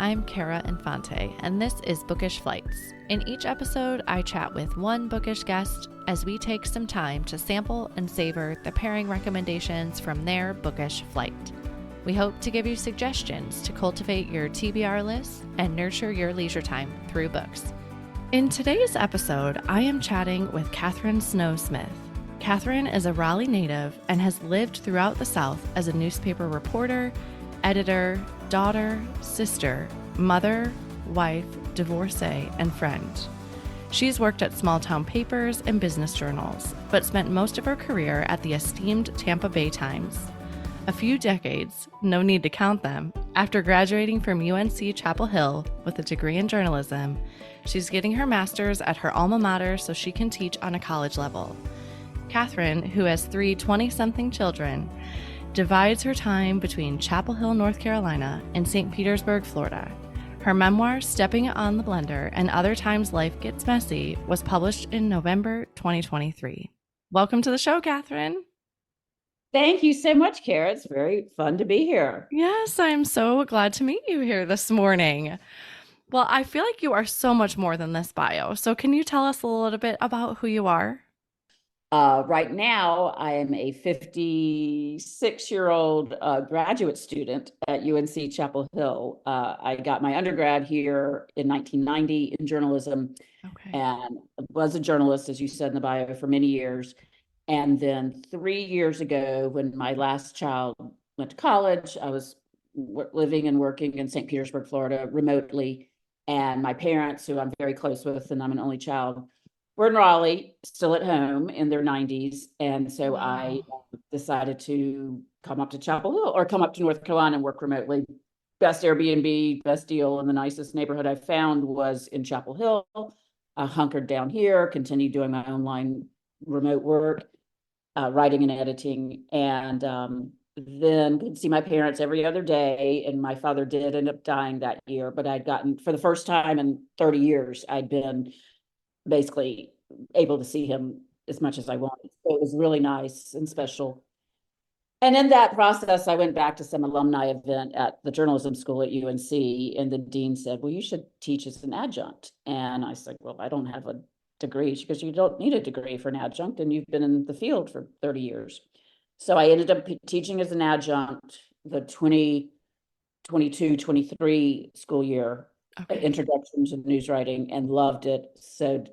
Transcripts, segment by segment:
I'm Kara Infante, and this is Bookish Flights. In each episode, I chat with one bookish guest as we take some time to sample and savor the pairing recommendations from their bookish flight. We hope to give you suggestions to cultivate your TBR list and nurture your leisure time through books. In today's episode, I am chatting with Katherine Snow Smith. Katherine is a Raleigh native and has lived throughout the South as a newspaper reporter, editor, daughter, sister, mother, wife, divorcee, and friend. She's worked at small town papers and business journals, but spent most of her career at the esteemed Tampa Bay Times. A few decades, no need to count them, after graduating from UNC-Chapel Hill with a degree in journalism, she's getting her master's at her alma mater so she can teach on a college level. Katherine, who has three 20-something children, divides her time between Chapel Hill, North Carolina, and St. Petersburg, Florida. Her memoir, Stepping It on the Blender and Other Times Life Gets Messy, was published in November 2023. Welcome to the show, Katherine. Thank you so much, Kara. It's very fun to be here. Yes, I'm so glad to meet you here this morning. Well, I feel like you are so much more than this bio. So can you tell us a little bit about who you are? Right now, I am a 56-year-old graduate student at UNC-Chapel Hill. I got my undergrad here in 1990 in journalism, and was a journalist, as you said in the bio, for many years. And then 3 years ago, when my last child went to college, I was living and working in St. Petersburg, Florida, remotely. And my parents, who I'm very close with, and I'm an only child, we're in Raleigh, still at home in their 90s. And so I decided to come up to Chapel Hill or come up to North Carolina and work remotely. Best Airbnb, best deal, and the nicest neighborhood I found was in Chapel Hill. I hunkered down here, continued doing my online remote work, writing and editing, and then could see my parents every other day. And my father did end up dying that year, but I'd gotten, for the first time in 30 years, I'd been basically able to see him as much as I wanted. So it was really nice and special. And in that process, I went back to some alumni event at the journalism school at UNC, and the dean said, well, you should teach as an adjunct. And I said, well, I don't have a degree. She goes, you don't need a degree for an adjunct, and you've been in the field for 30 years. So I ended up teaching as an adjunct the 2022-23 school year, introduction to news writing, and loved it. So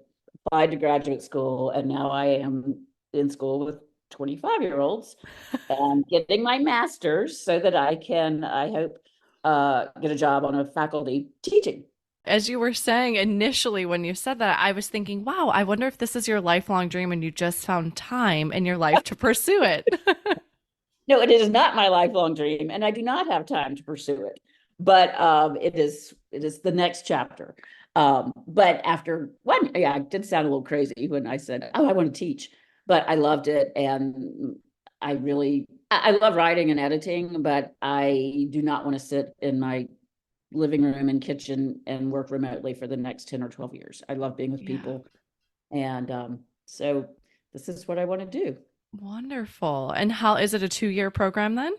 applied to graduate school, and now I am in school with 25-year-olds and getting my master's so that I can, I hope, get a job on a faculty teaching. As you were saying initially when you said that, I was thinking, wow, I wonder if this is your lifelong dream and you just found time in your life to pursue it. No, it is not my lifelong dream, and I do not have time to pursue it. But it is the next chapter. But after one, I did sound a little crazy when I said, oh, I want to teach, but I loved it. And I love writing and editing, but I do not want to sit in my living room and kitchen and work remotely for the next 10 or 12 years. I love being with people. And so this is what I want to do. Wonderful. And how is it, a 2-year program then?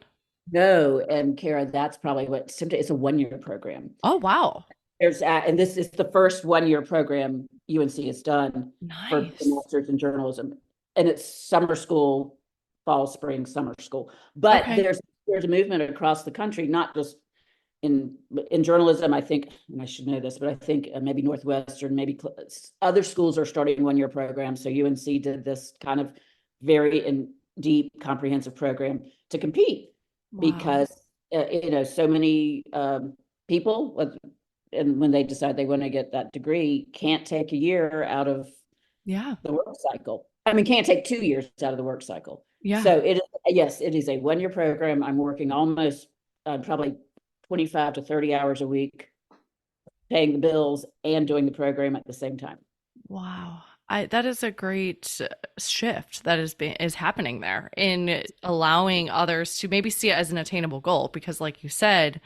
No, and Kara, that's probably it's a 1-year program. Oh, wow. And this is the first 1-year program UNC has done for the master's in journalism. And it's summer school, fall, spring, summer school. But there's a movement across the country, not just in journalism, I think, and I should know this, but I think maybe Northwestern, maybe other schools are starting 1-year programs. So UNC did this kind of very deep, comprehensive program to compete. Wow. Because, so many people, and when they decide they want to get that degree, can't take a year out of the work cycle. I mean, can't take 2 years out of the work cycle. Yeah. So it is a 1-year program. I'm working almost probably 25 to 30 hours a week, paying the bills and doing the program at the same time. Wow. That is a great shift that is happening there in allowing others to maybe see it as an attainable goal. Because like you said,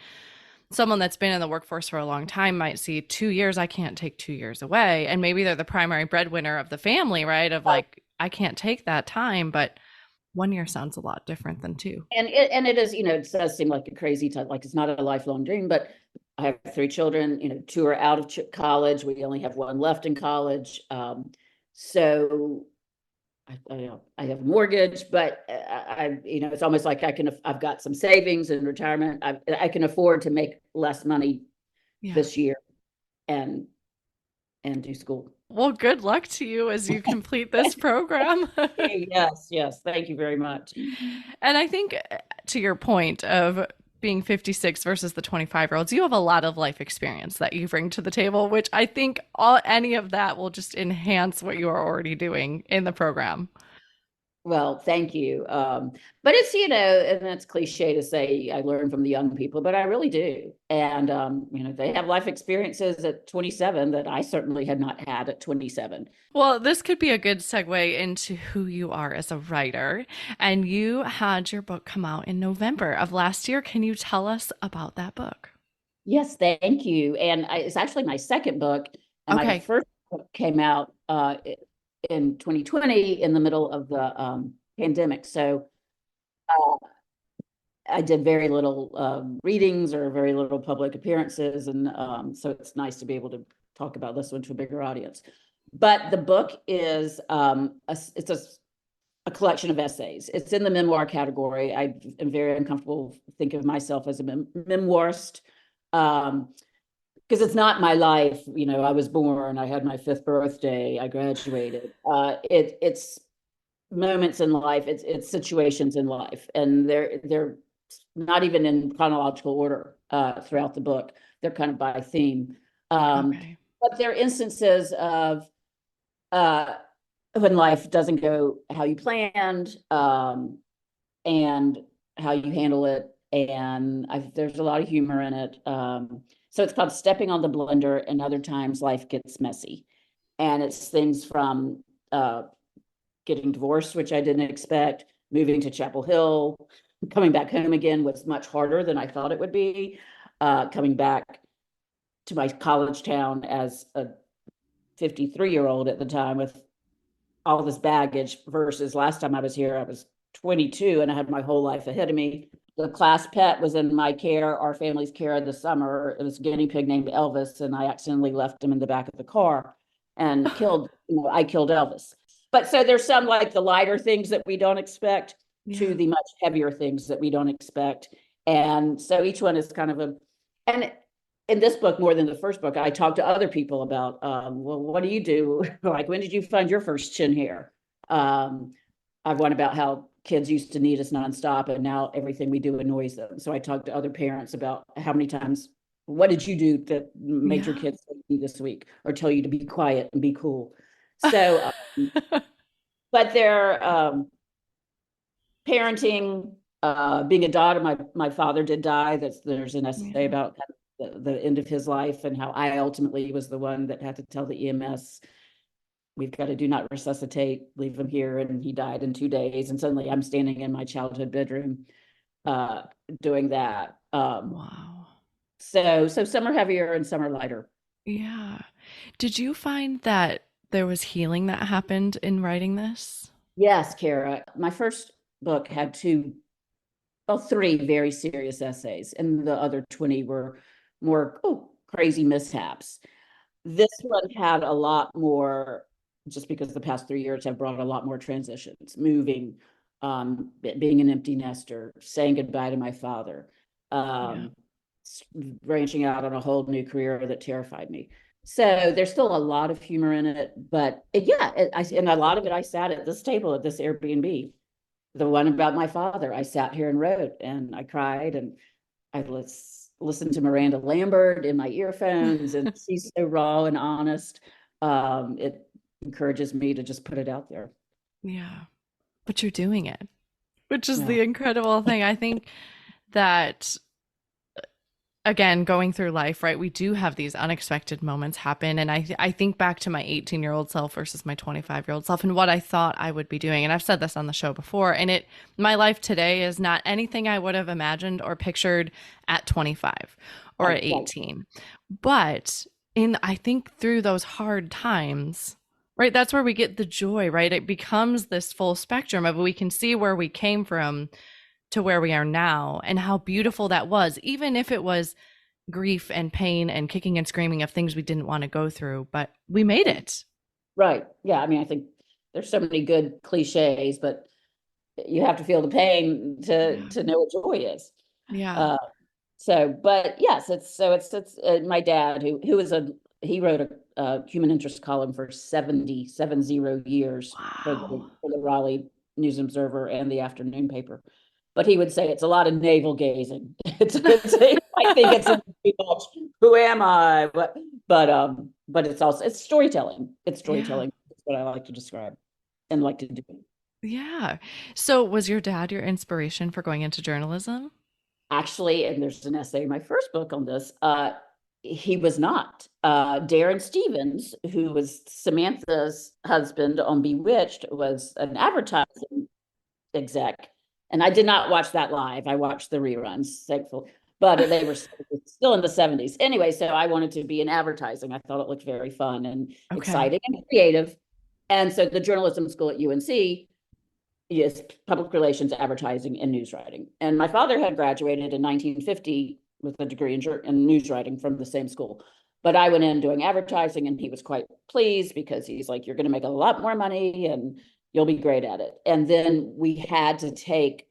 someone that's been in the workforce for a long time might see 2 years, I can't take 2 years away. And maybe they're the primary breadwinner of the family, right? Of like, I can't take that time, but 1 year sounds a lot different than 2. And it is, it does seem like a crazy time, like it's not a lifelong dream, but I have 3 children, two are out of college. We only have one left in college. So I have a mortgage, but it's almost like I've got some savings and retirement. I can afford to make less money this year and do school. Well, good luck to you as you complete this program. Yes. Thank you very much. And I think to your point of being 56 versus the 25-year-olds, you have a lot of life experience that you bring to the table, which I think any of that will just enhance what you are already doing in the program. Well, thank you. But it's, and that's cliche to say I learn from the young people, but I really do. And, they have life experiences at 27 that I certainly had not had at 27. Well, this could be a good segue into who you are as a writer. And you had your book come out in November of last year. Can you tell us about that book? Yes, thank you. And it's actually my second book. And my first book came out in 2020 in the middle of the pandemic. So I did very little readings or very little public appearances. And so it's nice to be able to talk about this one to a bigger audience. But the book is it's a collection of essays. It's in the memoir category. I am very uncomfortable thinking of myself as a memoirist. Because it's not my life. I was born, I had my 5th birthday, I graduated. It's moments in life, it's situations in life, and they're not even in chronological order throughout the book. They're kind of by theme. But they're instances of when life doesn't go how you planned, and how you handle it. And there's a lot of humor in it. So it's called Stepping on the Blender, and other times life gets messy. And it's things from getting divorced, which I didn't expect, moving to Chapel Hill, coming back home again was much harder than I thought it would be, coming back to my college town as a 53-year-old at the time with all this baggage, versus last time I was here, I was 22 and I had my whole life ahead of me. The class pet was in my care, our family's care this summer. It was a guinea pig named Elvis, and I accidentally left him in the back of the car and I killed Elvis. But so there's some like the lighter things that we don't expect to the much heavier things that we don't expect. And so each one is kind of and in this book, more than the first book, I talked to other people about, well, what do you do? Like, when did you find your first chin hair? I've one about how kids used to need us nonstop, and now everything we do annoys them. So I talked to other parents about how many times, what did you do that made your kids you this week, or tell you to be quiet and be cool? So, but they're parenting, being a daughter. My father did die. There's an essay about the end of his life and how I ultimately was the one that had to tell the EMS, we've got to do not resuscitate, leave him here. And he died in 2 days. And suddenly I'm standing in my childhood bedroom doing that. Wow. So some are heavier and some are lighter. Yeah. Did you find that there was healing that happened in writing this? Yes, Kara. My first book had 3 very serious essays, and the other 20 were more crazy mishaps. This one had a lot more, just because the past 3 years have brought a lot more transitions, moving, being an empty nester, saying goodbye to my father, branching out on a whole new career that terrified me. So there's still a lot of humor in it, but and a lot of it, I sat at this table at this Airbnb. The one about my father, I sat here and wrote, and I cried, and I listened to Miranda Lambert in my earphones, and she's so raw and honest. It encourages me to just put it out there. Yeah, but you're doing it, which is the incredible thing. I think that, again, going through life, right, we do have these unexpected moments happen. And I think back to my 18-year-old self versus my 25-year-old self and what I thought I would be doing. And I've said this on the show before, and my life today is not anything I would have imagined or pictured at 25 or at 18. But I think through those hard times, right, that's where we get the joy, right? It becomes this full spectrum of, we can see where we came from to where we are now and how beautiful that was, even if it was grief and pain and kicking and screaming of things we didn't want to go through, but we made it. Right. Yeah. I mean, I think there's so many good cliches, but you have to feel the pain to know what joy is. Yeah. Uh, but yes, it's my dad he wrote a human interest column for 70 years Wow. for the Raleigh News and Observer and the afternoon paper. But he would say it's a lot of navel gazing. I think it's too much. Who am I? But it's storytelling. It's Yeah. storytelling. That's what I like to describe and like to do. Yeah. So was your dad your inspiration for going into journalism? Actually, and there's an essay in my first book on this. He was not. Darren Stevens, who was Samantha's husband on Bewitched, was an advertising exec. And I did not watch that live. I watched the reruns, thankfully. But they were still in the 70s. Anyway, so I wanted to be in advertising. I thought it looked very fun and Okay. exciting and creative. And so the journalism school at UNC is public relations, advertising, and news writing. And my father had graduated in 1950 with a degree in news writing from the same school. But I went in doing advertising, and he was quite pleased because he's like, you're going to make a lot more money and you'll be great at it. And then we had to take,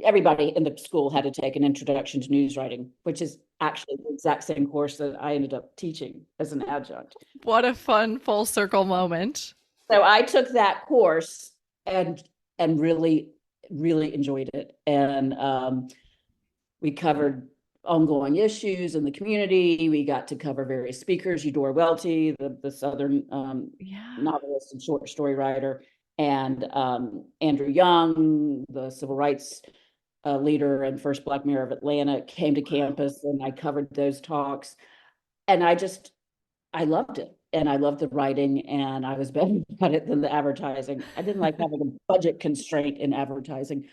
everybody in the school had to take an introduction to news writing, which is actually the exact same course that I ended up teaching as an adjunct. What a fun full circle moment. So I took that course and really enjoyed it. And we covered ongoing issues in the community. We got to cover various speakers, Eudora Welty, the Southern novelist and short story writer, and Andrew Young, the civil rights leader and first Black mayor of Atlanta, came to campus, and I covered those talks. And I loved it. And I loved the writing, and I was better at it than the advertising. I didn't like having a budget constraint in advertising.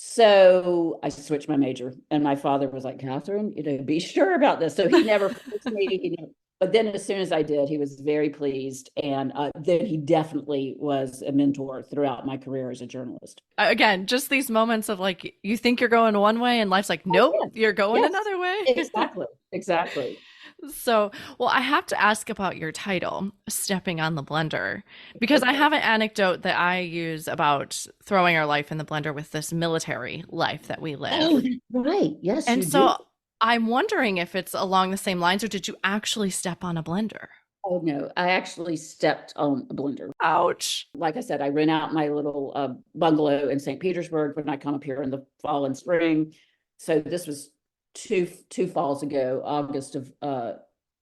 So I switched my major, and my father was like, Katherine, be sure about this. So he never forced me, but then as soon as I did, he was very pleased. And then he definitely was a mentor throughout my career as a journalist. Again, just these moments of like, you think you're going one way and life's like, nope, you're going another way. Exactly. So, well, I have to ask about your title, Stepping on the Blender, because I have an anecdote that I use about throwing our life in the blender with this military life that we live. Oh, right. Yes. And so I'm wondering if it's along the same lines, or did you actually step on a blender? Oh, no, I actually stepped on a blender. Ouch. Like I said, I rent out my little bungalow in St. Petersburg when I come up here in the fall and spring. So this was two falls ago, August of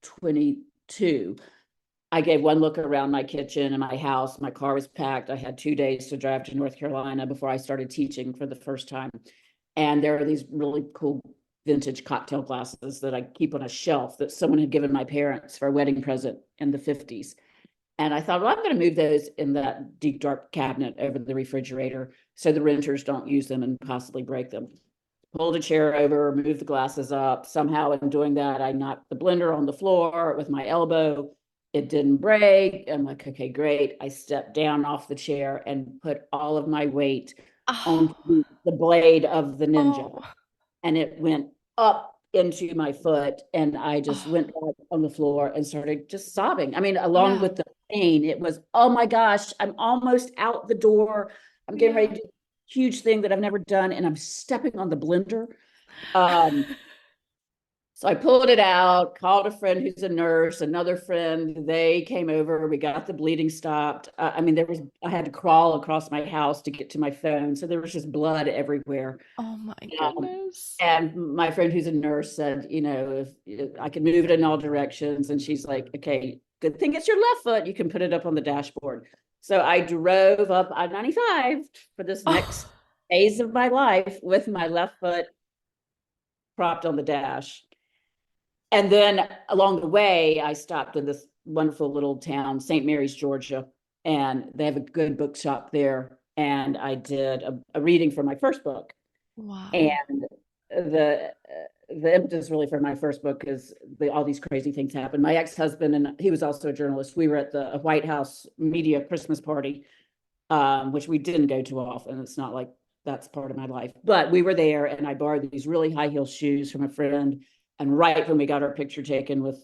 22. I gave one look around my kitchen and my house. My car was packed. I had 2 days to drive to North Carolina before I started teaching for the first time. And there are these really cool vintage cocktail glasses that I keep on a shelf that someone had given my parents for a wedding present in the 50s. And I thought, well, I'm going to move those in that deep, dark cabinet over the refrigerator so the renters don't use them and possibly break them. Pulled a chair over, moved the glasses up. Somehow in doing that, I knocked the blender on the floor with my elbow. It didn't break. I'm like, okay, great. I stepped down off the chair and put all of my weight on the blade of the Ninja. And it went up into my foot, and I just went back on the floor and started just sobbing. I mean, along with the pain, it was, oh my gosh, I'm almost out the door. I'm getting ready to do a huge thing that I've never done, and I'm stepping on the blender. So I pulled it out, called a friend who's a nurse, another friend. They came over. We got the bleeding stopped. I mean, I had to crawl across my house to get to my phone. So there was just blood everywhere. Oh my goodness. And my friend who's a nurse said, if I could move it in all directions. And she's like, okay, good thing it's your left foot. You can put it up on the dashboard. So I drove up I-95 for this next phase of my life with my left foot propped on the dash. And then along the way, I stopped in this wonderful little town, St. Mary's, Georgia, and they have a good bookshop there. And I did a reading for my first book. Wow. And the impetus really for my first book is all these crazy things happened. My ex-husband, and he was also a journalist, we were at the White House media Christmas party, which we didn't go to often. It's not like that's part of my life. But we were there, and I borrowed these really high heel shoes from a friend. And right when we got our picture taken with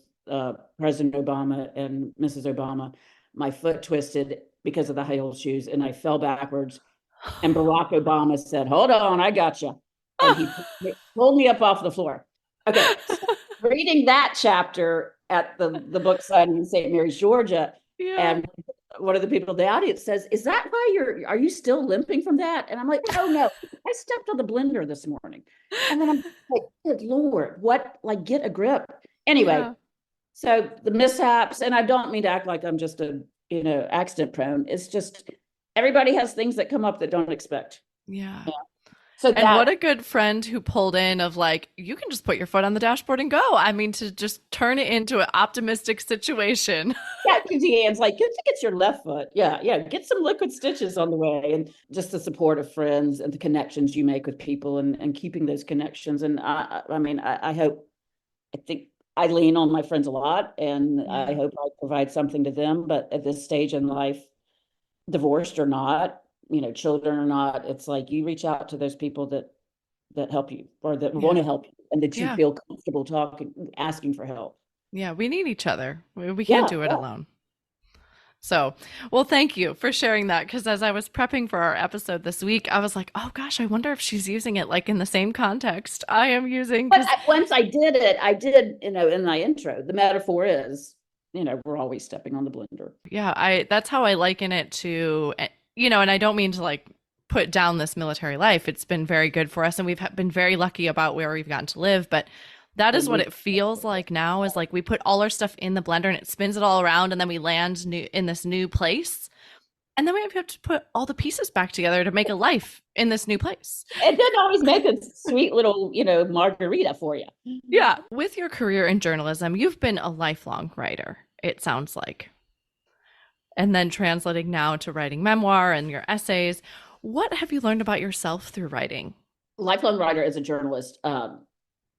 President Obama and Mrs. Obama, my foot twisted because of the high heel shoes, and I fell backwards. And Barack Obama said, "Hold on, I got you," and he pulled me up off the floor. Okay, so reading that chapter at the book signing in St. Mary's, Georgia, and one of the people in the audience says, "Is that why are you still limping from that?" And I'm like, "Oh no, I stepped on the blender this morning." And then I'm like, "Good Lord, what, like, get a grip." Anyway, so the mishaps, and I don't mean to act like I'm just a, accident prone. It's just everybody has things that come up that don't expect. Yeah. So and what a good friend who pulled in of like, you can just put your foot on the dashboard and go. I mean, to just turn it into an optimistic situation. Yeah, Deanne's like, get your left foot. Yeah, get some liquid stitches on the way. And just the support of friends and the connections you make with people, and keeping those connections. And I think I lean on my friends a lot, and I hope I provide something to them. But at this stage in life, divorced or not, children or not, it's like you reach out to those people that help you, or that want to help you, and that you feel comfortable asking for help. Yeah, we need each other. We can't do it alone. So, well, thank you for sharing that, because as I was prepping for our episode this week, I was like, oh gosh, I wonder if she's using it like in the same context I am using. But once I did, in my intro, the metaphor is, we're always stepping on the blender. Yeah, that's how I liken it to, and I don't mean to like put down this military life. It's been very good for us, and we've been very lucky about where we've gotten to live, but that is what it feels like now, is like we put all our stuff in the blender and it spins it all around, and then we land in this new place. And then we have to put all the pieces back together to make a life in this new place. It didn't always make a sweet little, margarita for you. Yeah. With your career in journalism, you've been a lifelong writer, it sounds like. And then translating now to writing memoir and your essays. What have you learned about yourself through writing? Lifelong writer as a journalist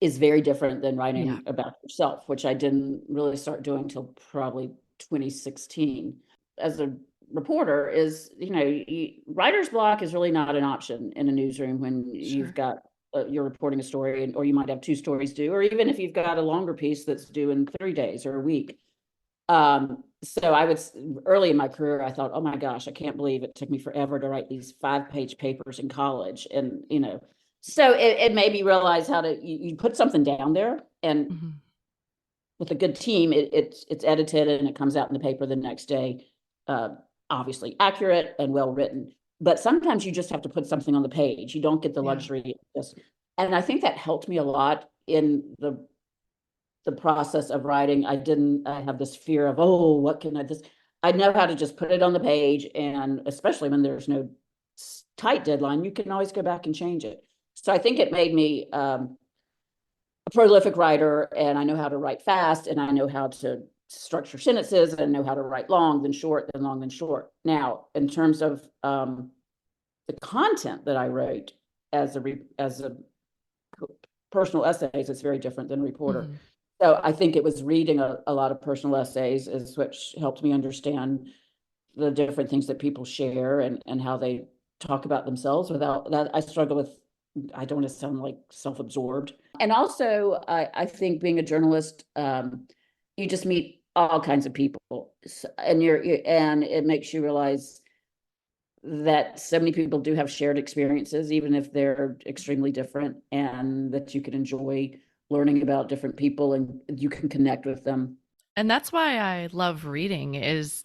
is very different than writing about yourself, which I didn't really start doing until probably 2016. As a reporter, is writer's block is really not an option in a newsroom when you've got you're reporting a story, or you might have 2 stories due, or even if you've got a longer piece that's due in 3 days or a week. So I would, early in my career, I thought, oh my gosh, I can't believe it took me forever to write these 5-page papers in college. And, so it made me realize how to, you put something down there, and with a good team, it's edited and it comes out in the paper the next day, obviously accurate and well written. But sometimes you just have to put something on the page. You don't get the luxury of this. And I think that helped me a lot in the process of writing. I have this fear of, oh, what can I know how to just put it on the page. And especially when there's no tight deadline, you can always go back and change it. So I think it made me a prolific writer, and I know how to write fast, and I know how to structure sentences, and I know how to write long, then short, then long, then short. Now, in terms of the content that I wrote as a personal essays, it's very different than a reporter. So I think it was reading a lot of personal essays is what helped me understand the different things that people share, and how they talk about themselves. Without that, I struggle with, I don't want to sound like self-absorbed. And also, I think being a journalist, you just meet all kinds of people, and and it makes you realize that so many people do have shared experiences, even if they're extremely different, and that you can enjoy learning about different people, and you can connect with them. And that's why I love reading, is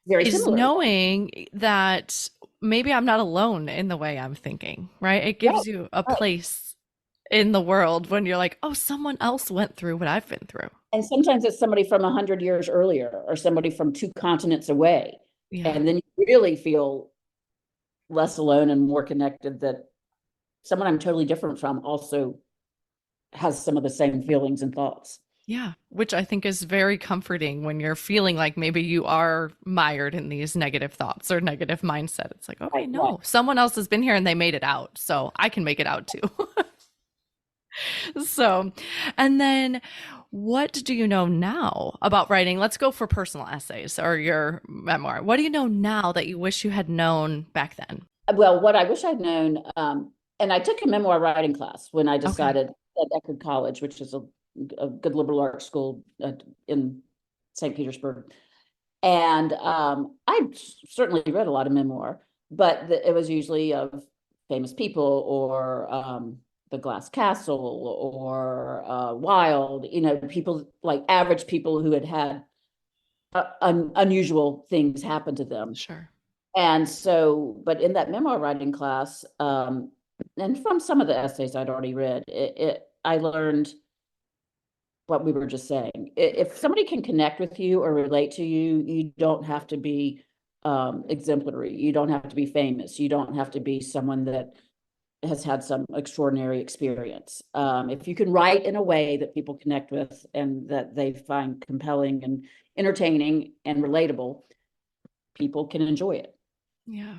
similar. Knowing that maybe I'm not alone in the way I'm thinking, right? It gives you a place in the world when you're like, oh, someone else went through what I've been through. And sometimes it's somebody from 100 years earlier, or somebody from 2 continents away. And then you really feel less alone and more connected, that someone I'm totally different from also has some of the same feelings and thoughts. Yeah, which I think is very comforting when you're feeling like maybe you are mired in these negative thoughts or negative mindset. It's like, okay, no, someone else has been here and they made it out, so I can make it out too. So, and then what do you know now about writing? Let's go for personal essays or your memoir. What do you know now that you wish you had known back then? Well, what I wish I'd known, and I took a memoir writing class when I Okay. decided at Eckerd College, which is a good liberal arts school in St. Petersburg. And I certainly read a lot of memoir, but it was usually of famous people or The Glass Castle or Wilde, people like average people who had had unusual things happen to them. Sure. And so, but in that memoir writing class, and from some of the essays I'd already read, I learned what we were just saying. If somebody can connect with you or relate to you, you don't have to be exemplary. You don't have to be famous. You don't have to be someone that has had some extraordinary experience. If you can write in a way that people connect with and that they find compelling and entertaining and relatable, people can enjoy it. Yeah.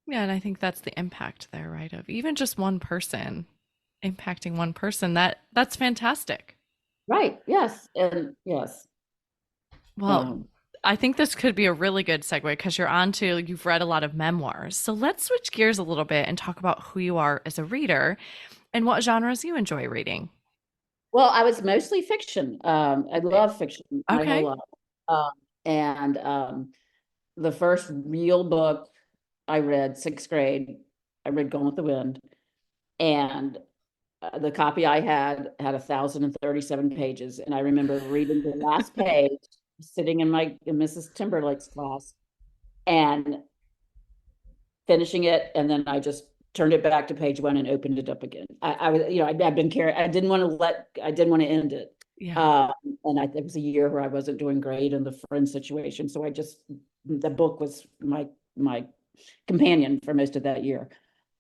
Yeah, and I think that's the impact there, right? Of even just one person impacting one person. That's fantastic. Right. Yes. And yes. Well, Um, I think this could be a really good segue because you've read a lot of memoirs. So let's switch gears a little bit and talk about who you are as a reader and what genres you enjoy reading. well, I was mostly fiction. I love fiction my whole Okay. life. Um, and the first real book I read, sixth grade, I read Gone with the Wind. And the copy I had 1,037 pages. And I remember reading the last page, sitting in Mrs. Timberlake's class and finishing it. And then I just turned it back to page one and opened it up again. I was, I've been carrying, I didn't want to end it. Yeah. Um, and it was a year where I wasn't doing great in the friend situation. So the book was my companion for most of that year.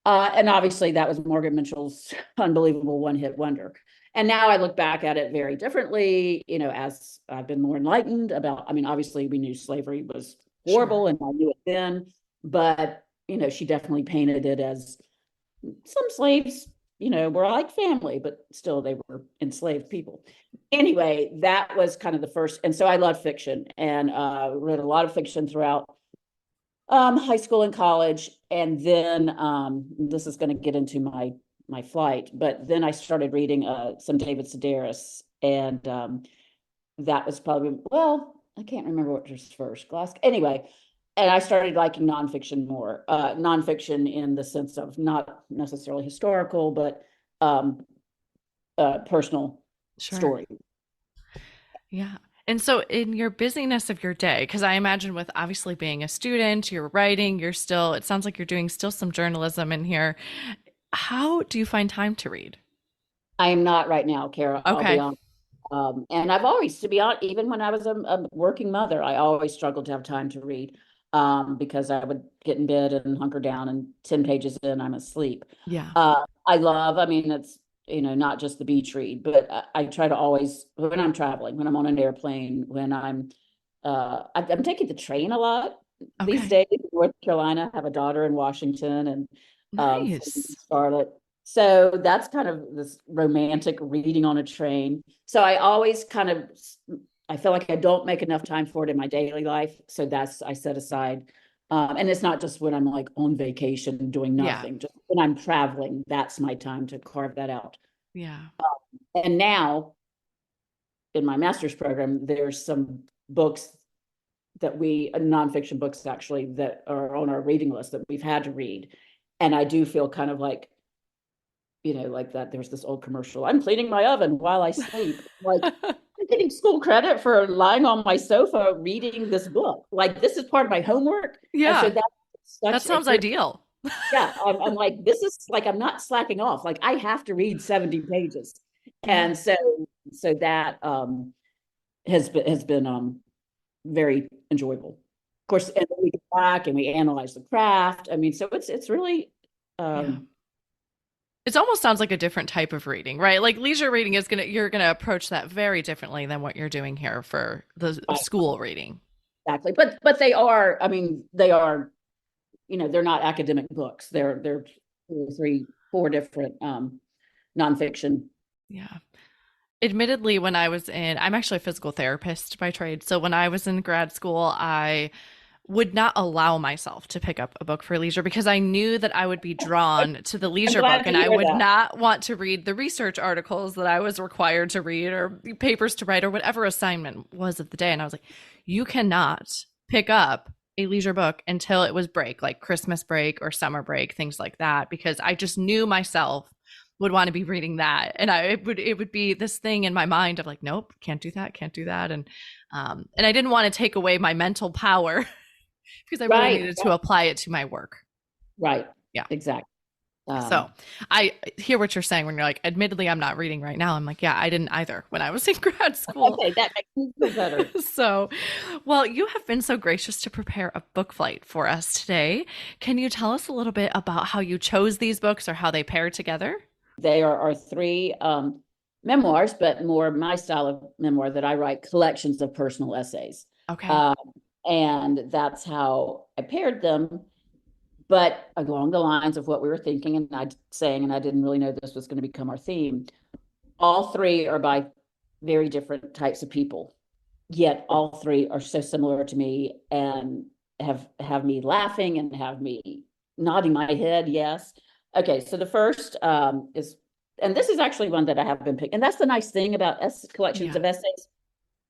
And obviously that was Morgan Mitchell's unbelievable one-hit wonder. And now I look back at it very differently, as I've been more enlightened about, I mean, obviously we knew slavery was Sure. horrible and I knew it then, but, she definitely painted it as some slaves, were like family, but still they were enslaved people. Anyway, that was kind of the first. And so I love fiction and read a lot of fiction throughout high school and college. And then this is going to get into my flight, but then I started reading some David Sedaris, and that was probably, well, I can't remember what was first. Glass anyway. And I started liking nonfiction more. Nonfiction in the sense of not necessarily historical, but personal Sure. story. Yeah. And so, in your busyness of your day, because I imagine with obviously being a student, you're writing, it sounds like you're doing still some journalism in here. How do you find time to read? I am not right now, Kara. I'll be Okay. honest. And I've always, to be honest, even when I was a working mother, I always struggled to have time to read because I would get in bed and hunker down, and 10 pages in, I'm asleep. Yeah. I mean, it's, not just the beach read, but I try to always, when I'm traveling, when I'm on an airplane, when I'm taking the train a lot these Okay. days in North Carolina. I have a daughter in Washington and Nice. Charlotte. So that's kind of this romantic reading on a train. So I always I feel like I don't make enough time for it in my daily life. So I set aside. And it's not just when I'm like on vacation doing Yeah. nothing, just when I'm traveling, that's my time to carve that out. Yeah. And now in my master's program, there's some books nonfiction books actually, that are on our reading list that we've had to read. And I do feel kind of like, like that. There's this old commercial. I'm cleaning my oven while I sleep. Like, I'm getting school credit for lying on my sofa reading this book. Like, this is part of my homework. And so Yeah. that's That such a sounds clear, ideal. yeah. I'm like, this is like, I'm not slacking off. Like, I have to read 70 pages. Yeah. And so that has been very enjoyable. Of course, and then we go back and we analyze the craft. I mean, so it's really Yeah. um It almost sounds like a different type of reading, right? Like leisure reading you're gonna approach that very differently than what you're doing here for the school reading. exactly. But they are, I mean, they are, they're not academic books. They're two, three, four different nonfiction. Yeah. Admittedly, I'm actually a physical therapist by trade. So when I was in grad school, I would not allow myself to pick up a book for leisure because I knew that I would be drawn to the I'm leisure glad book to and I hear would that. not want to read the research articles that I was required to read or papers to write or whatever assignment was of the day. And I was like, you cannot pick up a leisure book until it was break, like Christmas break or summer break, things like that, because I just knew myself would want to be reading that. And it would be this thing in my mind of like, nope, can't do that, can't do that. And I didn't want to take away my mental power because I really Right, needed to apply it to my work. right, Yeah. exactly. So I hear what you're saying when you're like, admittedly, I'm not reading right now. I'm like, yeah, I didn't either when I was in grad school. Okay, that makes me feel better. So, well, you have been so gracious to prepare a book flight for us today. Can you tell us a little bit about how you chose these books or how they pair together? They are three memoirs, but more my style of memoir that I write collections of personal essays. Okay. Um, and that's how I paired them. But along the lines of what we were thinking and I saying, and I didn't really know this was going to become our theme, all three are by very different types of people, yet all three are so similar to me and have me laughing and have me nodding my head, yes. Okay, so the first is, and this is actually one that I have been picking, and that's the nice thing about collections of essays.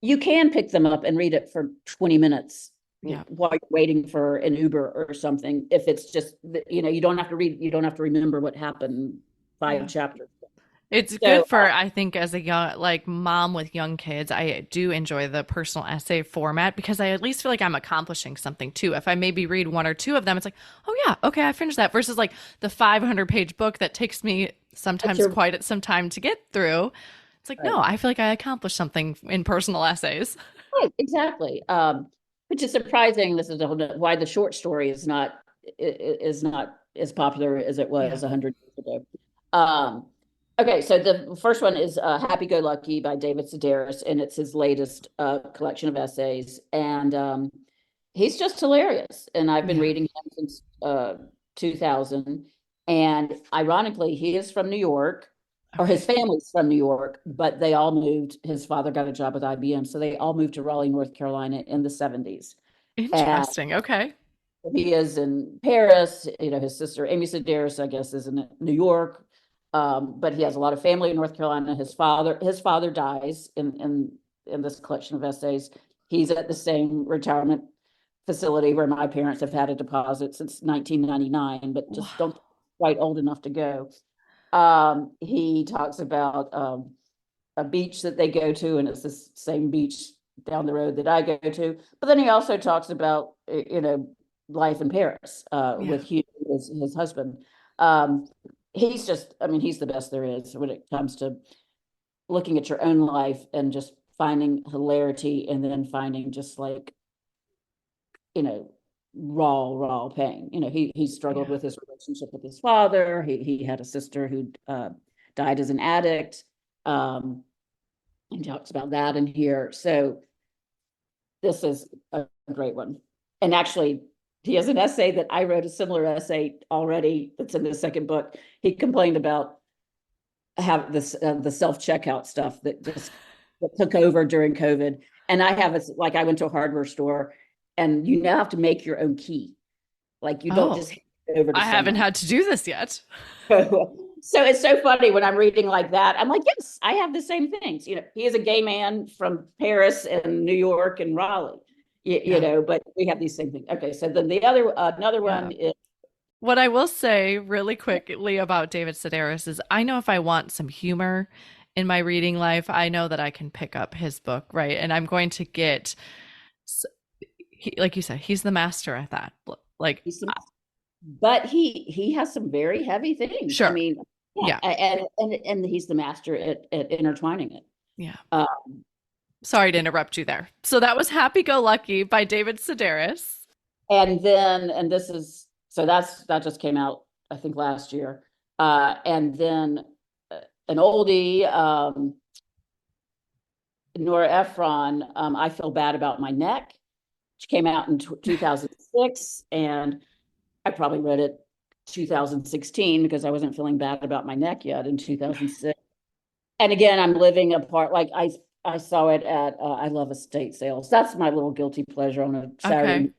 You can pick them up and read it for 20 minutes while you're waiting for an Uber or something. If it's just, you don't have to read, you don't have to remember what happened 5 chapters. It's good for, I think, as a young, like mom with young kids, I do enjoy the personal essay format because I at least feel like I'm accomplishing something too. If I maybe read one or two of them, it's like, oh yeah, okay, I finished that versus like the 500-page book that takes me sometimes quite some time to get through. It's like, no, I feel like I accomplished something in personal essays. Right, exactly. Which is surprising. This is why the short story is not as popular as it was 100 years ago. Okay, so the first one is Happy Go Lucky by David Sedaris, and it's his latest collection of essays. And he's just hilarious. And I've been reading him since 2000. And ironically, he is from New York, or his family's from New York, but they all moved. His father got a job with IBM, so they all moved to Raleigh, North Carolina in the 70s. Interesting. Okay. He is in Paris. His sister Amy Sedaris, I guess, is in New York. But he has a lot of family in North Carolina. His father dies in this collection of essays. He's at the same retirement facility where my parents have had a deposit since 1999, but just don't quite old enough to go. He talks about a beach that they go to, and it's the same beach down the road that I go to. But then he also talks about life in Paris with Hugh, his husband. He's just, he's the best there is when it comes to looking at your own life and just finding hilarity and then finding just like, raw pain. He struggled with his relationship with his father. He had a sister who died as an addict. He talks about that in here. So this is a great one. And actually, he has an essay that I wrote, a similar essay already that's in the second book. He complained about have this the self-checkout stuff that just took over during COVID. And I have like I went to a hardware store and you now have to make your own key. Like you don't just hand it over to someone. Haven't had to do this yet. So it's so funny when I'm reading like that. I'm like, yes, I have the same things. He is a gay man from Paris and New York and Raleigh. But we have these same things. Okay, so then the another one is. What I will say really quickly about David Sedaris is I know if I want some humor in my reading life, I know that I can pick up his book, right? And I'm going to get, like you said, he's the master at that. Like, but he has some very heavy things. Sure. And he's the master at intertwining it. Yeah. Sorry to interrupt you there. So that was Happy Go Lucky by David Sedaris. And then, that just came out, I think, last year. And then an oldie, Nora Ephron, I Feel Bad About My Neck, which came out in 2006. And I probably read it 2016 because I wasn't feeling bad about my neck yet in 2006. And again, I'm living apart. Like I saw it at I love estate sales. That's my little guilty pleasure on a Saturday.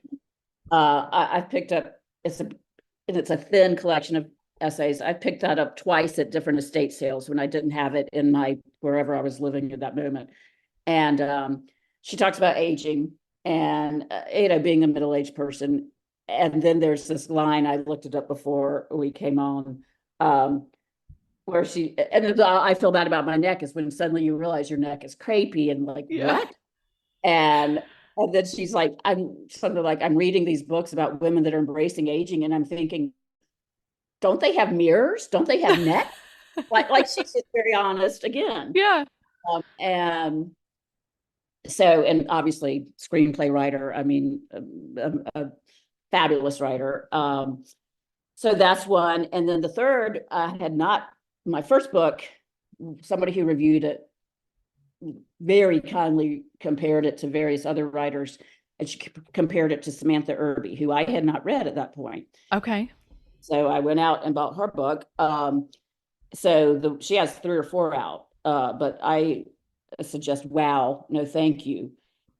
I've picked up, it's a thin collection of essays. I picked that up twice at different estate sales when I didn't have it in my wherever I was living at that moment. And she talks about aging and being a middle-aged person. And then there's this line, I looked it up before we came on, where I feel bad about my neck, is when suddenly you realize your neck is crepey and like, what? And then she's like, I'm reading these books about women that are embracing aging, and I'm thinking, don't they have mirrors? Don't they have neck? like she's just very honest again. Yeah. And so, and obviously screenplay writer, I mean, a fabulous writer. So that's one. And then the third, I had not, my first book, somebody who reviewed it very kindly compared it to various other writers, and she compared it to Samantha Irby, who I had not read at that point. Okay. So I went out and bought her book. She has 3 or 4 out, but I suggest Wow, No Thank You.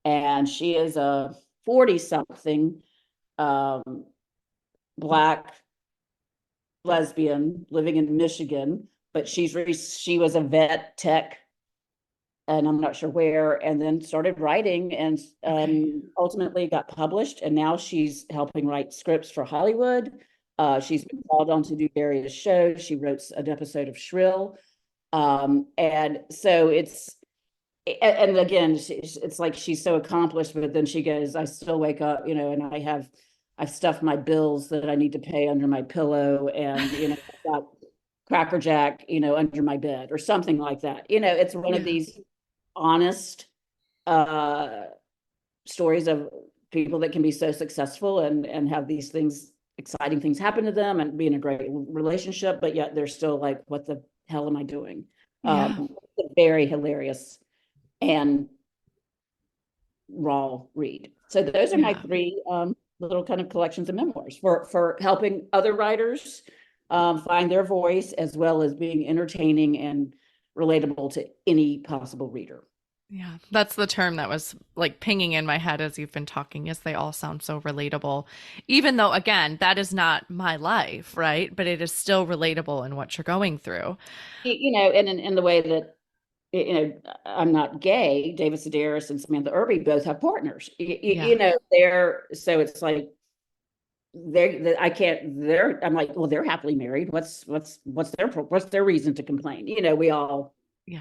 And she is a 40-something Black lesbian living in Michigan, but she was a vet tech, and I'm not sure where, and then started writing and ultimately got published. And now she's helping write scripts for Hollywood. She's been called on to do various shows. She wrote an episode of Shrill. And so and again, it's like she's so accomplished, but then she goes, I still wake up, and I've stuffed my bills that I need to pay under my pillow, and, I've got Cracker Jack, under my bed or something like that. It's one of these honest stories of people that can be so successful and have these exciting things happen to them and be in a great relationship, but yet they're still like, what the hell am I doing? Very hilarious and raw read. So those are my 3 little kind of collections of memoirs for helping other writers find their voice, as well as being entertaining and relatable to any possible reader. Yeah, that's the term that was like pinging in my head as you've been talking, is they all sound so relatable, even though, again, that is not my life, right? But it is still relatable in what you're going through. And in the way that, I'm not gay. David Sedaris and Samantha Irby both have partners. So it's like I'm like, well, they're happily married. What's their reason to complain? We all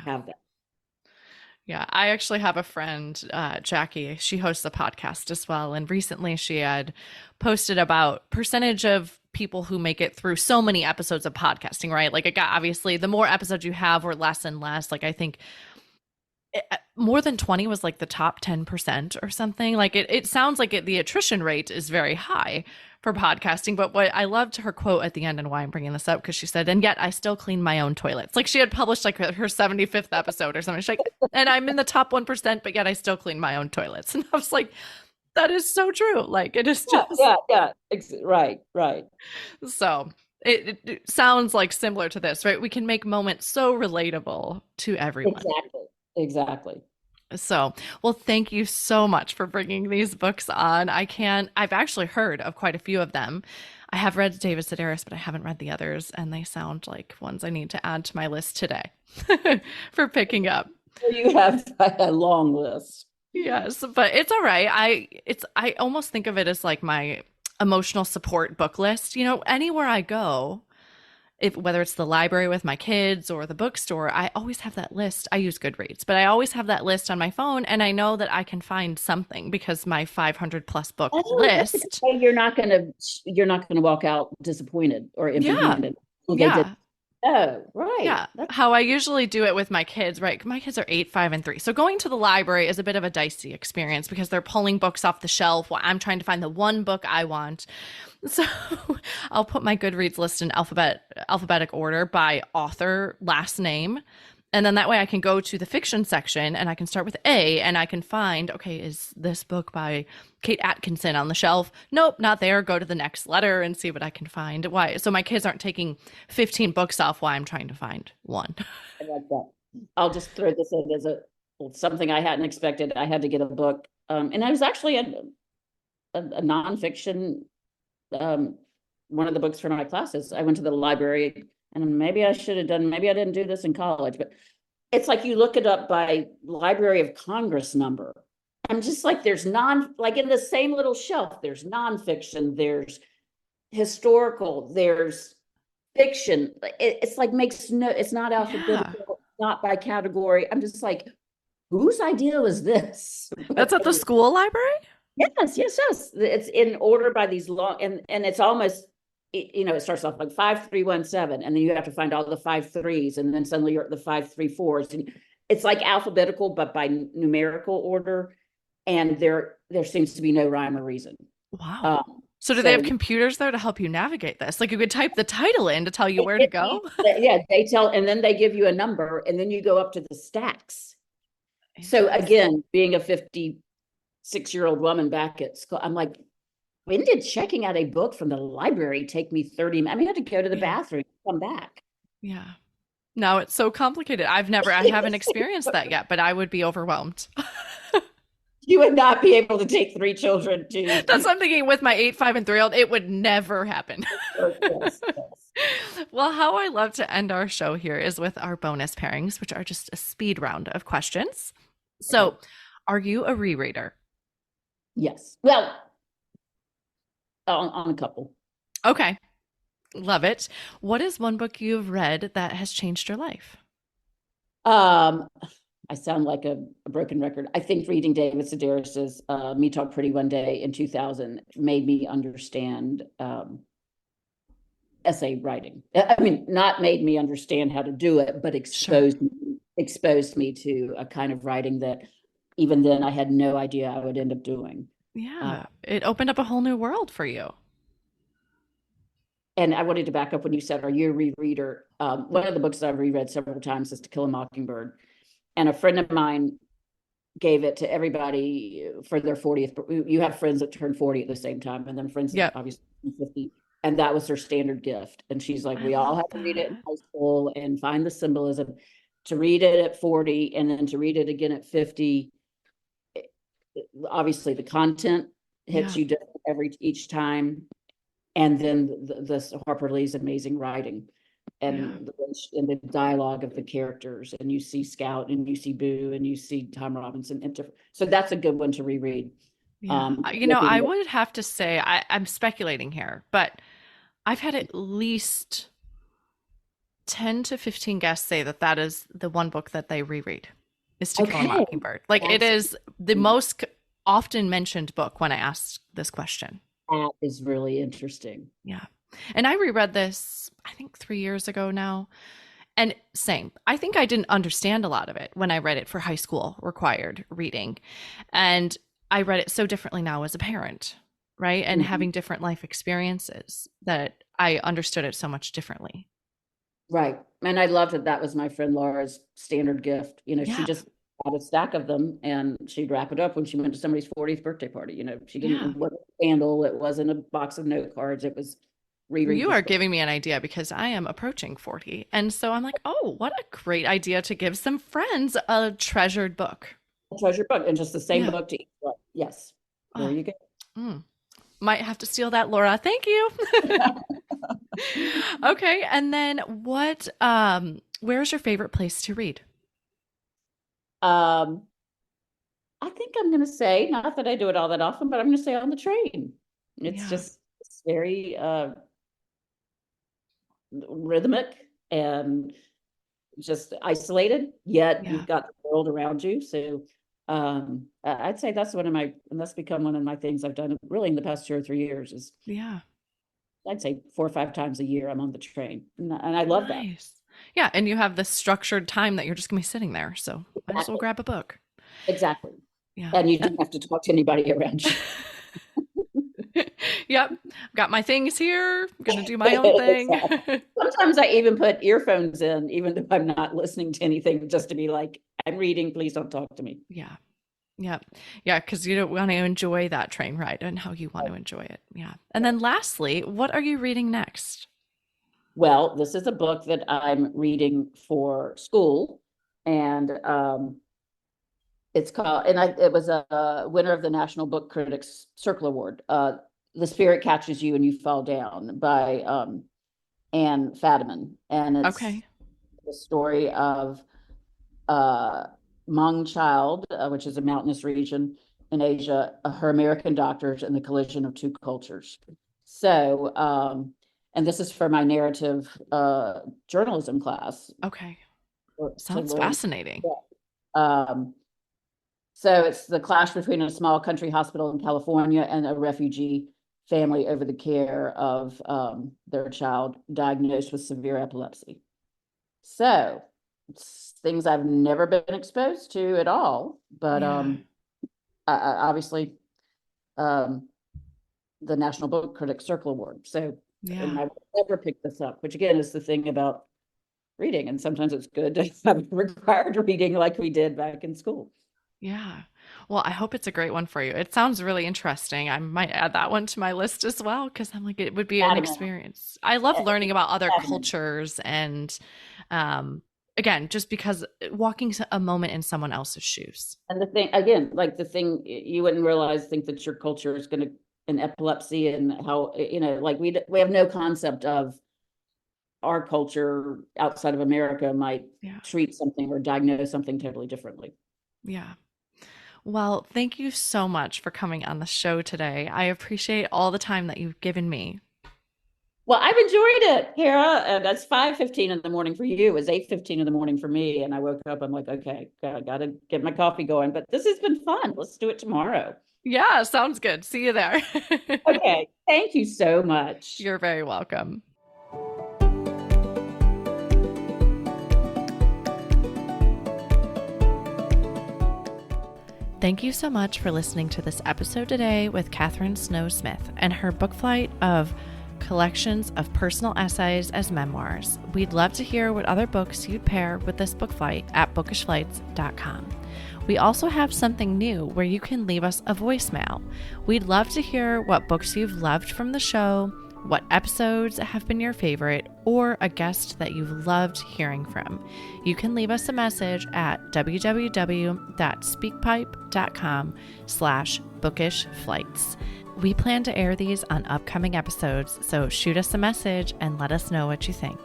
have that. Yeah, I actually have a friend, Jackie. She hosts a podcast as well. And recently she had posted about percentage of people who make it through so many episodes of podcasting, right? Like, obviously, the more episodes you have, or less and less. Like, I think more than 20 was like the top 10% or something. Like, it sounds like the attrition rate is very high for podcasting. But what I loved her quote at the end, and why I'm bringing this up, because she said, and yet I still clean my own toilets. Like, she had published like her 75th episode or something. She's like, and I'm in the top 1%, but yet I still clean my own toilets. And I was like, that is so true. Like, it is just. Yeah. Right. So it sounds like similar to this, right? We can make moments so relatable to everyone. Exactly. So, well, thank you so much for bringing these books on. I've actually heard of quite a few of them. I have read David Sedaris, but I haven't read the others, and they sound like ones I need to add to my list today for picking up. You have a long list. Yes, but it's all right. I almost think of it as like my emotional support book list. Anywhere I go, whether it's the library with my kids or the bookstore, I always have that list. I use Goodreads, but I always have that list on my phone, and I know that I can find something because my 500+ book list. You're not gonna walk out disappointed or empty-handed. Yeah. Oh, right. Yeah. How I usually do it with my kids, right? My kids are 8, 5, and 3. So going to the library is a bit of a dicey experience because they're pulling books off the shelf while I'm trying to find the one book I want. So I'll put my Goodreads list in alphabetic order by author, last name. And then that way I can go to the fiction section and I can start with A, and I can find, okay, is this book by Kate Atkinson on the shelf? Nope, not there. Go to the next letter and see what I can find. Why? So my kids aren't taking 15 books off while I'm trying to find one. I like that. I'll just throw this in as something I hadn't expected. I had to get a book. And I was actually a nonfiction, one of the books for my classes. I went to the library, and maybe I should have done, maybe I didn't do this in college, but it's like you look it up by Library of Congress number. I'm just like, there's like in the same little shelf, there's nonfiction, there's historical, there's fiction. It's like it's not alphabetical, not by category. I'm just like, whose idea was this? That's at the school library? Yes. It's in order by these long, and it's almost, it starts off like 5317, and then you have to find all the 5 3s, and then suddenly you're at the 5 3 4s, and it's like alphabetical, but by numerical order. And there seems to be no rhyme or reason. Wow. So do they have computers there to help you navigate this? Like you could type the title in to tell you where to go? Yeah, and then they give you a number, and then you go up to the stacks. So again, being a 56-year-old woman back at school, I'm like, when did checking out a book from the library take me 30 minutes? I mean, I had to go to the bathroom, come back. Yeah. No, it's so complicated. I haven't experienced that yet, but I would be overwhelmed. You would not be able to take 3 children to. That's what I'm thinking with my 8, 5, and 3-year-old. It would never happen. Yes. Well, how I love to end our show here is with our bonus pairings, which are just a speed round of questions. So, are you a rereader? Yes. Well, on a couple. Okay. Love it. What is one book you've read that has changed your life? I sound like a broken record. I think reading David Sedaris's Me Talk Pretty One Day in 2000 made me understand essay writing. I mean, not made me understand how to do it, but exposed me to a kind of writing that even then I had no idea I would end up doing. Yeah, it opened up a whole new world for you. And I wanted to back up when you said, are you a rereader? One of the books that I've reread several times is To Kill a Mockingbird. And a friend of mine gave it to everybody for their 40th. You have friends that turn 40 at the same time, and then friends that obviously 50. And that was her standard gift. And she's like, we all have to read it in high school and find the symbolism. To read it at 40 and then to read it again at 50, obviously the content hits you different each time. And then the Harper Lee's amazing writing. And the dialogue of the characters, and you see Scout, and you see Boo, and you see Tom Robinson, and so that's a good one to reread. I would have to say, I'm speculating here, but I've had at least 10 to 15 guests say that is the one book that they reread, is To Kill a Mockingbird. Like it is the most often mentioned book when I ask this question. That is really interesting. Yeah. And I reread this, I think 3 years ago now. And same, I think I didn't understand a lot of it when I read it for high school required reading. And I read it so differently now as a parent, right? And having different life experiences, that I understood it so much differently. Right. And I loved that was my friend Laura's standard gift. She just had a stack of them, and she'd wrap it up when she went to somebody's 40th birthday party. She didn't, it wasn't a candle, it wasn't a box of note cards, it was reread. You are giving me an idea, because I am approaching 40. And so I'm like, oh, what a great idea to give some friends a treasured book. A treasured book, and just the same book to each one. Yes. There you go. Might have to steal that, Laura. Thank you. Okay. And then where's your favorite place to read? I think I'm going to say, not that I do it all that often, but I'm going to say on the train. It's very rhythmic and just isolated, yet you've got the world around you. So I'd say that's become one of my things I've done really in the past 2 or 3 years is I'd say 4 or 5 times a year I'm on the train, and I love that. Yeah, and you have this structured time that you're just gonna be sitting there, so might as well grab a book. Exactly. Yeah, and you don't have to talk to anybody around you. Yep, got my things here. I'm gonna do my own thing. Sometimes I even put earphones in, even though I'm not listening to anything, just to be like, I'm reading, please don't talk to me. Yeah, because you don't want to enjoy that train ride and how you want to enjoy it. Yeah. And then lastly, what are you reading next? Well, this is a book that I'm reading for school, and It's called, and it was a winner of the National Book Critics Circle Award. The Spirit Catches You and You Fall Down by Anne Fadiman. And it's Okay. the story of Hmong child, which is a mountainous region in Asia, her American doctors, and the collision of two cultures. So, and this is for my narrative journalism class. Okay. Sounds fascinating. So it's the clash between a small country hospital in California and a refugee family over the care of their child diagnosed with severe epilepsy. So it's things I've never been exposed to at all, but obviously the National Book Critics Circle Award. So and I would never pick this up, which again is the thing about reading. And sometimes it's good to have required reading like we did back in school. Yeah. Well, I hope it's a great one for you. It sounds really interesting. I might add that one to my list as well, because I'm like, it would be an experience. I love learning about other cultures and, again, just because walking a moment in someone else's shoes. And the thing, again, like the thing you wouldn't think that your culture is going to, an epilepsy and how, like we have no concept of our culture outside of America might treat something or diagnose something totally differently. Yeah. Well, thank you so much for coming on the show today. I appreciate all the time that you've given me. Well, I've enjoyed it, Kara. That's 5:15 in the morning for you. It was 8:15 in the morning for me. And I woke up, I'm like, okay, I got to get my coffee going. But this has been fun. Let's do it tomorrow. Yeah, sounds good. See you there. Okay. Thank you so much. You're very welcome. Thank you so much for listening to this episode today with Katherine Snow Smith and her book flight of collections of personal essays as memoirs. We'd love to hear what other books you'd pair with this book flight at bookishflights.com. We also have something new where you can leave us a voicemail. We'd love to hear what books you've loved from the show, what episodes have been your favorite, or a guest that you've loved hearing from. You can leave us a message at www.speakpipe.com/bookishflights. We plan to air these on upcoming episodes, so shoot us a message and let us know what you think.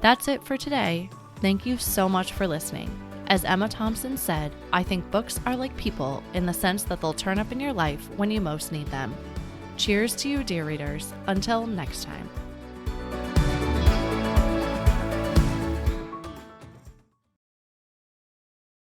That's it for today. Thank you so much for listening. As Emma Thompson said, I think books are like people in the sense that they'll turn up in your life when you most need them. Cheers to you, dear readers. Until next time.